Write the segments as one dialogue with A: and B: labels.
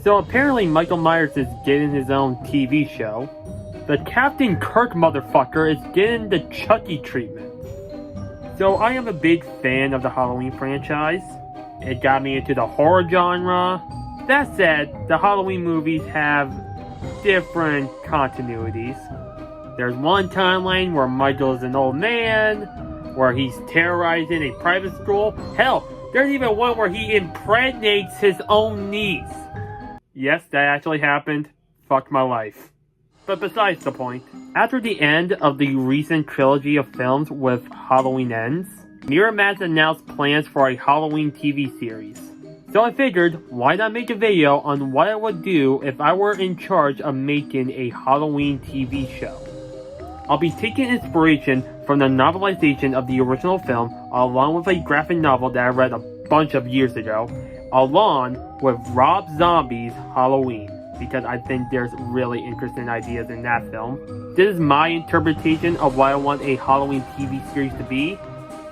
A: So apparently Michael Myers is getting his own TV show. The Captain Kirk motherfucker is getting the Chucky treatment. So I am a big fan of the Halloween franchise. It got me into the horror genre. That said, the Halloween movies have different continuities. There's one timeline where Michael is an old man, where he's terrorizing a private school. Hell, there's even one where he impregnates his own niece. Yes, that actually happened. Fuck my life. But besides the point, after the end of the recent trilogy of films with Halloween Ends, Miramax announced plans for a Halloween TV series. So I figured, why not make a video on what I would do if I were in charge of making a Halloween TV show. I'll be taking inspiration from the novelization of the original film, along with a graphic novel that I read a bunch of years ago, along with Rob Zombie's Halloween, because I think there's really interesting ideas in that film. This is my interpretation of what I want a Halloween TV series to be.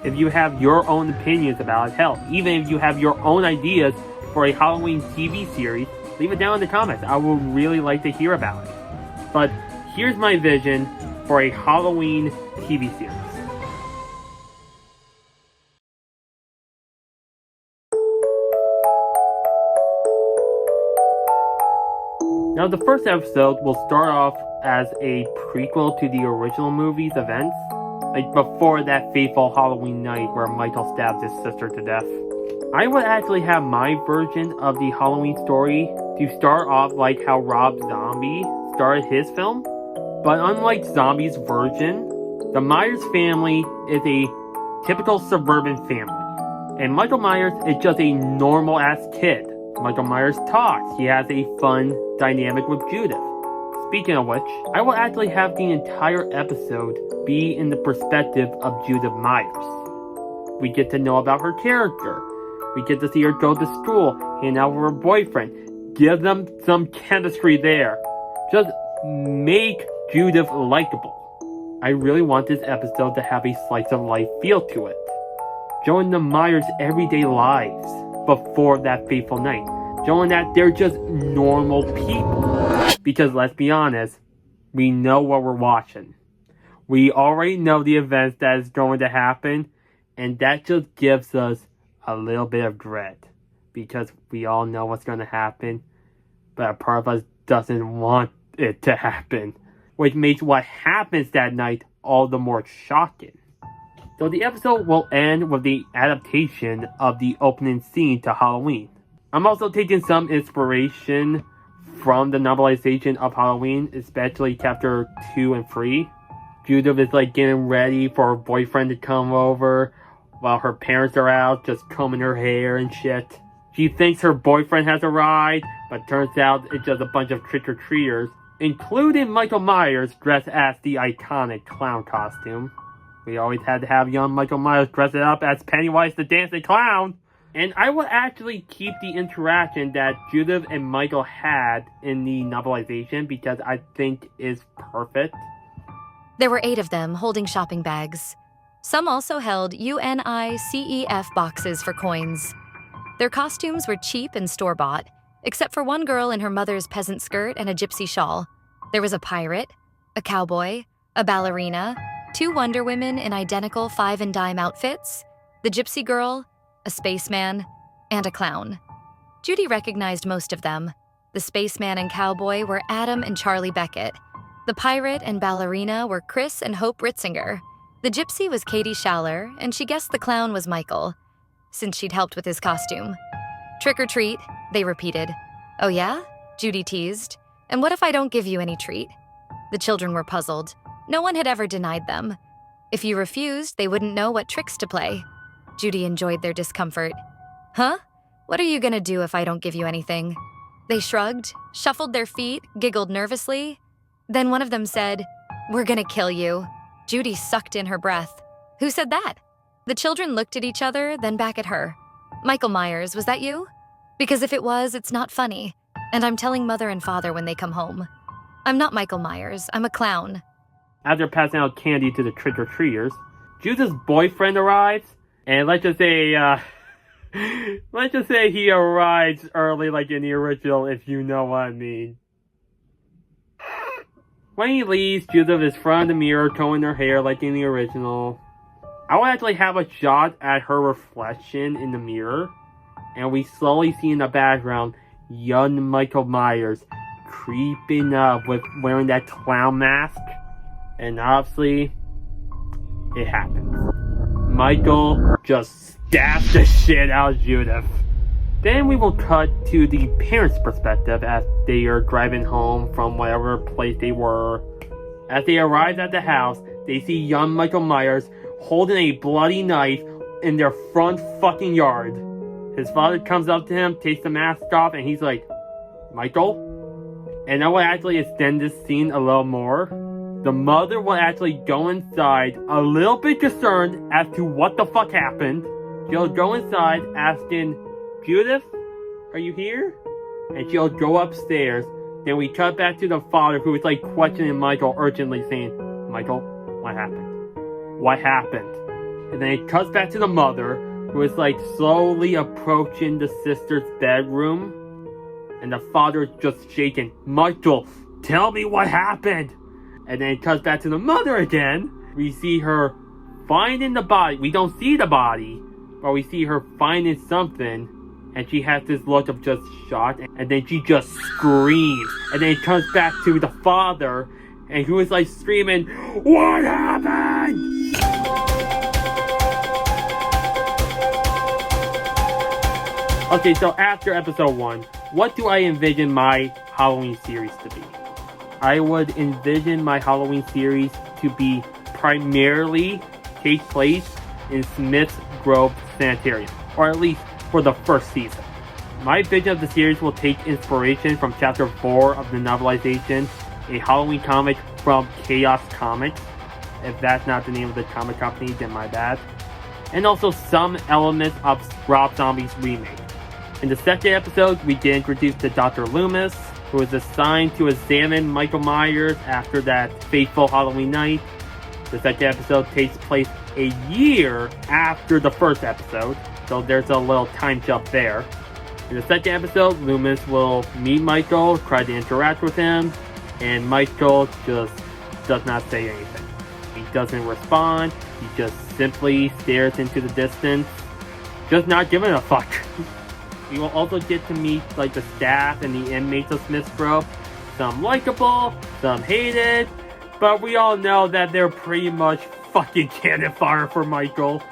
A: If you have your own opinions about it, hell, even if you have your own ideas for a Halloween TV series, leave it down in the comments. I would really like to hear about it. But here's my vision for a Halloween TV series. Now the first episode will start off as a prequel to the original movie's events, like before that fateful Halloween night where Michael stabs his sister to death. I would actually have my version of the Halloween story to start off like how Rob Zombie started his film. But unlike Zombie's version, the Myers family is a typical suburban family. And Michael Myers is just a normal-ass kid. Michael Myers talks. He has a fun dynamic with Judith. Speaking of which, I will actually have the entire episode be in the perspective of Judith Myers. We get to know about her character. We get to see her go to school, hang out with her boyfriend. Give them some chemistry there. Just make Judith likable. I really want this episode to have a slice of life feel to it. Showing the Myers' everyday lives before that fateful night. Showing that they're just normal people. Because let's be honest, we know what we're watching. We already know the events that is going to happen, and that just gives us a little bit of dread. Because we all know what's going to happen, but a part of us doesn't want it to happen. Which makes what happens that night all the more shocking. So the episode will end with the adaptation of the opening scene to Halloween. I'm also taking some inspiration from the novelization of Halloween, especially chapter 2 and 3. Judith is like getting ready for her boyfriend to come over while her parents are out just combing her hair and shit. She thinks her boyfriend has arrived, but turns out it's just a bunch of trick-or-treaters, including Michael Myers dressed as the iconic clown costume. We always had to have young Michael Myers dress it up as Pennywise the Dancing Clown. And I will actually keep the interaction that Judith and Michael had in the novelization because I think is perfect.
B: There were 8 of them holding shopping bags. Some also held UNICEF boxes for coins. Their costumes were cheap and store-bought, except for one girl in her mother's peasant skirt and a gypsy shawl. There was a pirate, a cowboy, a ballerina, 2 Wonder Women in identical 5 and dime outfits, the gypsy girl, a spaceman, and a clown. Judy recognized most of them. The spaceman and cowboy were Adam and Charlie Beckett. The pirate and ballerina were Chris and Hope Ritzinger. The gypsy was Katie Schaller, and she guessed the clown was Michael, since she'd helped with his costume. Trick or treat, they repeated. Oh yeah? Judy teased. And what if I don't give you any treat? The children were puzzled. No one had ever denied them. If you refused, they wouldn't know what tricks to play. Judy enjoyed their discomfort. Huh? What are you gonna do if I don't give you anything? They shrugged, shuffled their feet, giggled nervously. Then one of them said, We're gonna kill you. Judy sucked in her breath. Who said that? The children looked at each other, then back at her. Michael Myers, was that you? Because if it was, it's not funny. And I'm telling Mother and Father when they come home. I'm not Michael Myers, I'm a clown.
A: After passing out candy to the trick-or-treaters, Judith's boyfriend arrives, and let's just say, Let's just say he arrives early like in the original, if you know what I mean. When he leaves, Judith is in front of the mirror combing her hair like in the original. I will actually have a shot at her reflection in the mirror, and we slowly see in the background young Micheal Myers creeping up with wearing that clown mask. And obviously, it happens. Micheal just stabs the shit out of Judith. Then we will cut to the parents' perspective as they are driving home from whatever place they were. As they arrive at the house, they see young Micheal Myers holding a bloody knife in their front fucking yard. His father comes up to him, takes the mask off, and he's like, "Micheal?" And I will actually extend this scene a little more. The mother will actually go inside, a little bit concerned as to what the fuck happened. She'll go inside asking, "Judith, are you here?" And she'll go upstairs. Then we cut back to the father, who is like questioning Micheal urgently, saying, "Micheal, what happened? What happened?" And then it cuts back to the mother, who is like slowly approaching the sister's bedroom. And the father is just shaking, "Micheal, tell me what happened." And then it cuts back to the mother again. We see her finding the body. We don't see the body, but we see her finding something. And she has this look of just shock. And then she just screams. And then it comes back to the father, and who is like screaming, "What happened?" Okay, so after episode 1, what do I envision my Halloween series to be? I would envision my Halloween series to be primarily take place in Smith's Grove Sanitarium, or at least for the first season. My vision of the series will take inspiration from chapter 4 of the novelization, a Halloween comic from Chaos Comics. If that's not the name of the comic company, then my bad. And also some elements of Rob Zombie's remake. In the second episode, we get introduced to Dr. Loomis, who is assigned to examine Micheal Myers after that fateful Halloween night. The second episode takes place a year after the first episode, so there's a little time jump there. In the second episode, Loomis will meet Micheal, try to interact with him, and Micheal just does not say anything. He doesn't respond, he just simply stares into the distance, just not giving a fuck. We will also get to meet like the staff and the inmates of Smith's Grove. Some likable, some hated, but we all know that they're pretty much fucking cannon fire for Micheal.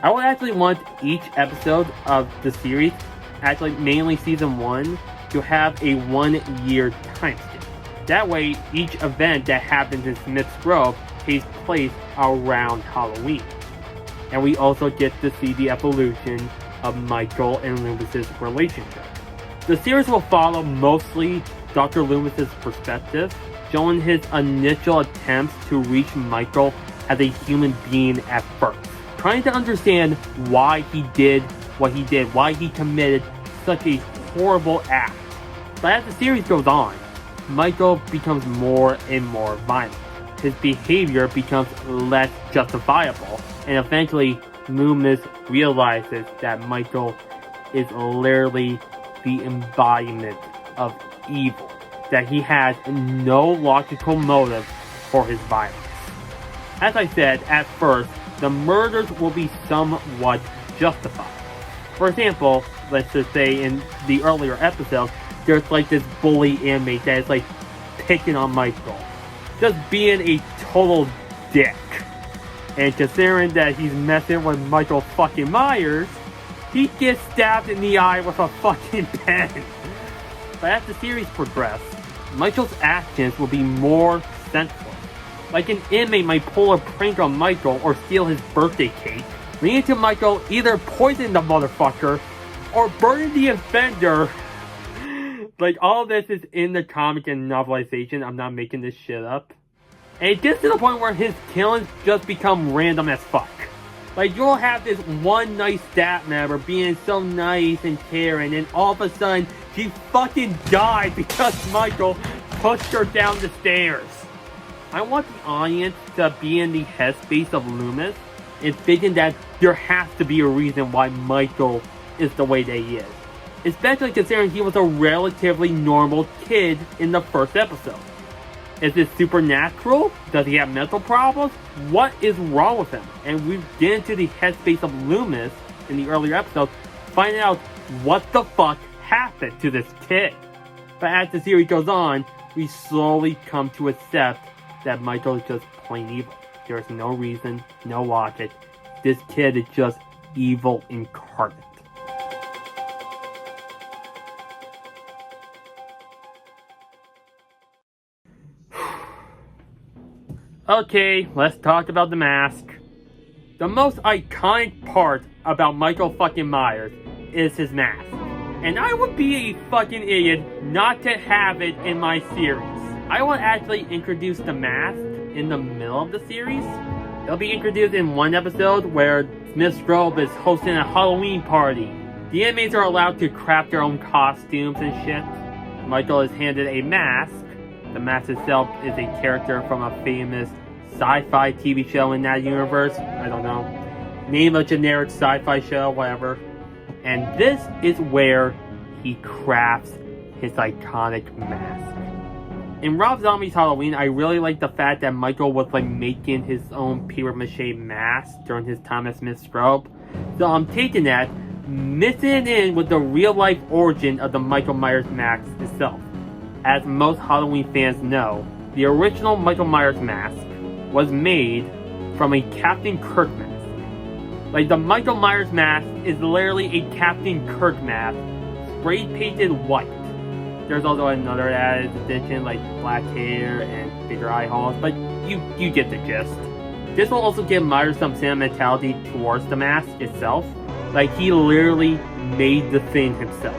A: I would actually want each episode of the series, actually mainly season 1, to have a 1-year timestamp. That way, each event that happens in Smith's Grove takes place around Halloween. And we also get to see the evolution of Micheal and Loomis's relationship. The series will follow mostly Dr. Loomis's perspective, showing his initial attempts to reach Micheal as a human being at first, trying to understand why he did what he did, why he committed such a horrible act. But as the series goes on, Micheal becomes more and more violent. His behavior becomes less justifiable, and eventually Loomis realizes that Micheal is literally the embodiment of evil, that he has no logical motive for his violence. As I said, at first, the murders will be somewhat justified. For example, let's just say in the earlier episodes, there's like this bully inmate that is like picking on Micheal, just being a total dick. And considering that he's messing with Micheal fucking Myers, he gets stabbed in the eye with a fucking pen. But as the series progresses, Michael's actions will be more senseless. Like an inmate might pull a prank on Micheal or steal his birthday cake, leading to Micheal either poisoning the motherfucker or burning the offender. Like, all this is in the comic and novelization. I'm not making this shit up. And it gets to the point where his killings just become random as fuck. Like, you'll have this one nice staff member being so nice and caring, and all of a sudden, she fucking died because Micheal pushed her down the stairs. I want the audience to be in the headspace of Loomis and thinking that there has to be a reason why Micheal is the way that he is. Especially considering he was a relatively normal kid in the first episode. Is this supernatural? Does he have mental problems? What is wrong with him? And we get into the headspace of Loomis in the earlier episodes, finding out what the fuck happened to this kid. But as the series goes on, we slowly come to accept that Michael is just plain evil. There is no reason, no logic. This kid is just evil incarnate. Okay, let's talk about the mask. The most iconic part about Michael fucking Myers is his mask. And I would be a fucking idiot not to have it in my series. I will actually introduce the mask in the middle of the series. It'll be introduced in one episode where Smith Grove is hosting a Halloween party. The inmates are allowed to craft their own costumes and shit. Michael is handed a mask. The mask itself is a character from a famous sci-fi TV show in that universe. I don't know. Name a generic sci-fi show, whatever. And this is where he crafts his iconic mask. In Rob Zombie's Halloween, I really like the fact that Michael was making his own papier-mâché mask during his time as Smith Grove. So I'm taking that, mixing it in with the real-life origin of the Michael Myers mask itself. As most Halloween fans know, the original Michael Myers mask was made from a Captain Kirk mask. The Michael Myers mask is literally a Captain Kirk mask, spray painted white. There's also another added addition like black hair and bigger eye holes, but you get the gist. This will also give Myers some sentimentality towards the mask itself. He literally made the thing himself.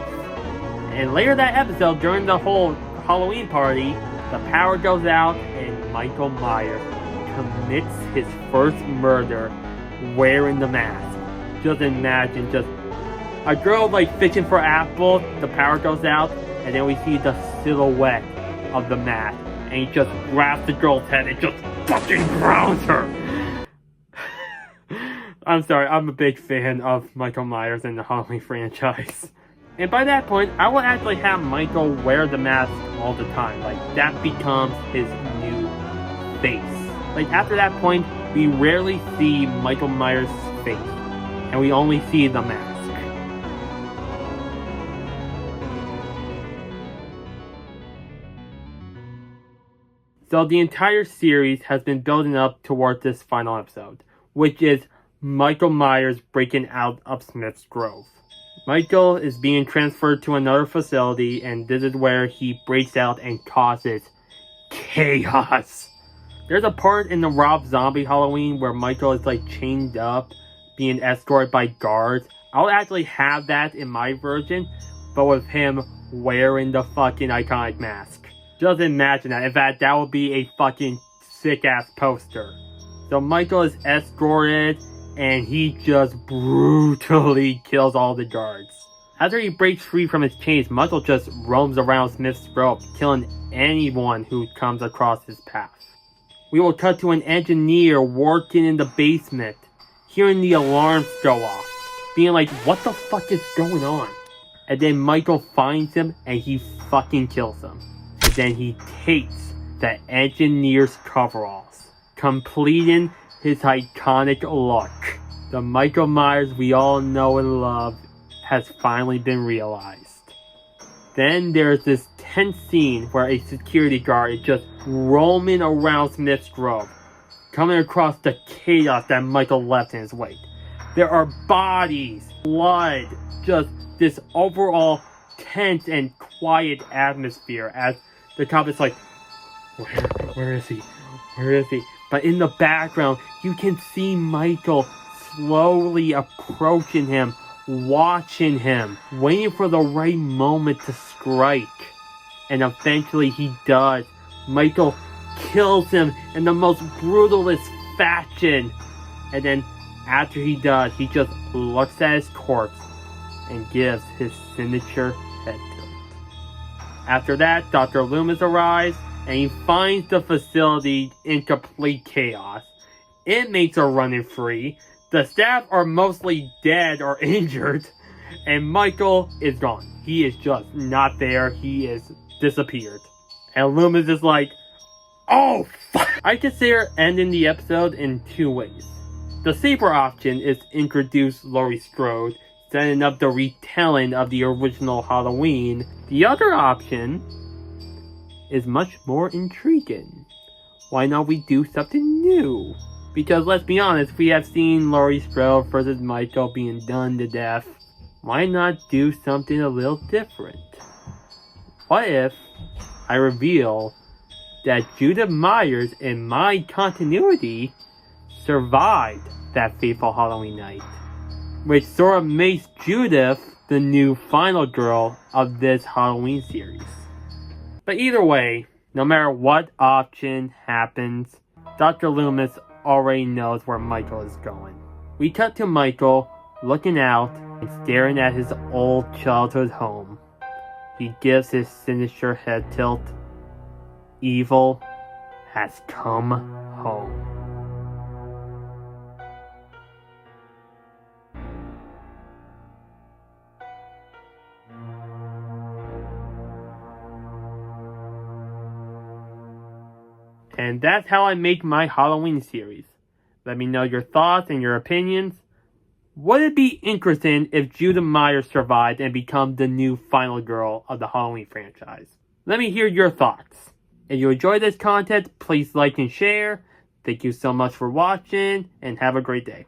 A: And later that episode, during the whole Halloween party, the power goes out and Michael Myers commits his first murder wearing the mask. Just imagine, just a girl fishing for apples, the power goes out, and then we see the silhouette of the mask, and he just grabs the girl's head and just fucking drowns her. I'm sorry, I'm a big fan of Michael Myers and the Halloween franchise. And by that point, I will actually have Michael wear the mask all the time. That becomes his new face. After that point, we rarely see Michael Myers' face, and we only see the mask. So the entire series has been building up towards this final episode, which is Michael Myers breaking out of Smith's Grove. Michael is being transferred to another facility, and this is where he breaks out and causes chaos. There's a part in the Rob Zombie Halloween where Michael is chained up, being escorted by guards. I'll actually have that in my version, but with him wearing the fucking iconic mask. Just imagine that. In fact, that would be a fucking sick-ass poster. So Michael is escorted, and he just brutally kills all the guards. After he breaks free from his chains, Michael just roams around Smith's Grove, killing anyone who comes across his path. We will cut to an engineer working in the basement, hearing the alarms go off, being what the fuck is going on? And then Michael finds him and he fucking kills him. And then he takes the engineer's coveralls, completing his iconic look. The Michael Myers we all know and love has finally been realized. Then there's this tense scene where a security guard is just roaming around Smith's Grove, coming across the chaos that Michael left in his wake. There are bodies, blood, just this overall tense and quiet atmosphere as the cop is where is he? Where is he? But in the background, you can see Michael slowly approaching him, watching him, waiting for the right moment to strike. And eventually he does. Michael kills him in the most brutalist fashion. And then after he does, he just looks at his corpse and gives his signature head tilt. After that, Dr. Loomis arrives and he finds the facility in complete chaos. Inmates are running free. The staff are mostly dead or injured. And Michael is gone. He is just not there. He is disappeared. And Loomis is like, oh, fuck. I consider ending the episode in two ways. The safer option is introduce Laurie Strode, setting up the retelling of the original Halloween. The other option is much more intriguing. Why not we do something new? Because let's be honest, we have seen Laurie Strode versus Michael being done to death. Why not do something a little different? What if I reveal that Judith Myers in my continuity survived that fateful Halloween night? Which sort of makes Judith the new final girl of this Halloween series. But either way, no matter what option happens, Dr. Loomis already knows where Michael is going. We cut to Michael looking out and staring at his old childhood home. He gives his sinister head tilt. Evil has come home. And that's how I make my Halloween series. Let me know your thoughts and your opinions. Would it be interesting if Judith Myers survived and become the new final girl of the Halloween franchise? Let me hear your thoughts. If you enjoyed this content, please like and share. Thank you so much for watching, and have a great day.